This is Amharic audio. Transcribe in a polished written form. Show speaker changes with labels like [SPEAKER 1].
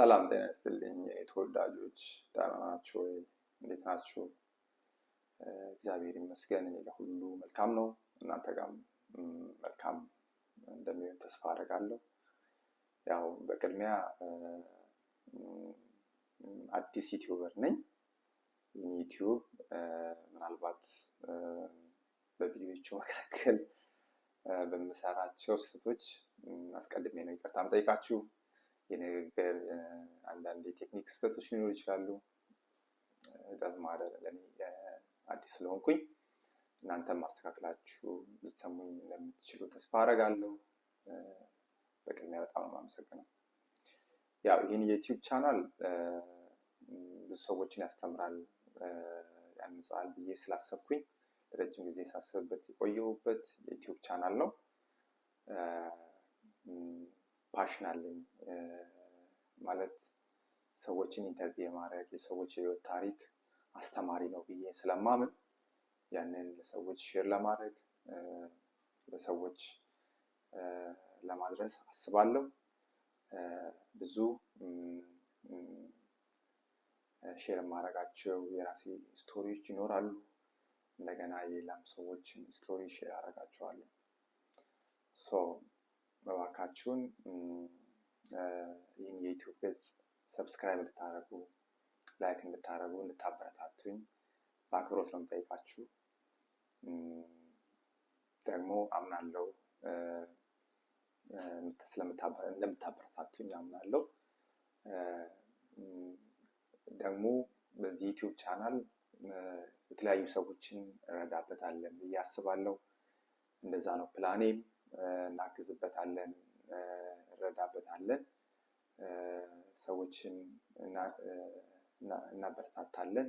[SPEAKER 1] ሰላም ጤና ይስጥልኝ ተወዳጆች፣ ደህና ናችሁ ወይ? እንዴት ናችሁ? እግዚአብሔር ይመስገን እኔ ጋር ሁሉ መልካም ነው። እናንተ ጋርም መልካም እንደሚሆን ተስፋ አደርጋለሁ። ያው በቅድሚያ አዲስ ዩቲዩበር ነኝ። ይህ ዩቲዩብ ምናልባት በቪዲዮዎቹ መካከል በምሰራቸው ስህተቶች አስቀድሜ ነው ይቅርታ የምጠይቃችሁ። የንግግር አንዳንድ የቴክኒክ ስህተቶች ሊኖሩ ይችላሉ። ዳዝማደር ለኔ አዲስ ስለሆንኩኝ እናንተም ማስተካከላችሁ ልትሰሙኝ እንደምትችሉ ተስፋ አደርጋለሁ። በቅድሚያ በጣም ነው የማመሰግነው። ያው ይህን የዩቲዩብ ቻናል ብዙ ሰዎችን ያስተምራል፣ ያንጻል ብዬ ስላሰብኩኝ ረጅም ጊዜ ሳስብበት የቆየሁበት የዩቲዩብ ቻናል ነው። ፓሽን አለኝ ማለት ሰዎችን ኢንተርቪው የማድረግ የሰዎች የህይወት ታሪክ አስተማሪ ነው ብዬ ስለማምን ያንን ለሰዎች ሼር ለማድረግ ለሰዎች ለማድረስ አስባለሁ። ብዙ ሼር የማደርጋቸው የራሴ ስቶሪዎች ይኖራሉ። እንደገና የሌላም ሰዎችን ስቶሪ ሼር አደርጋቸዋለሁ። እባካችሁን ይህን የዩቲዩብ ገጽ ሰብስክራይብ እንድታደርጉ፣ ላይክ እንድታደርጉ፣ እንድታበረታቱኝ በአክብሮት ነው የምጠይቃችሁ። ደግሞ አምናለሁ እንደምታበረታቱኝ አምናለሁ። ደግሞ በዚህ ዩቲዩብ ቻናል የተለያዩ ሰዎችን እንረዳበታለን ብዬ አስባለሁ። እንደዛ ነው ፕላኔም። እናግዝበታለን፣ እንረዳበታለን፣ ሰዎችን እናበረታታለን።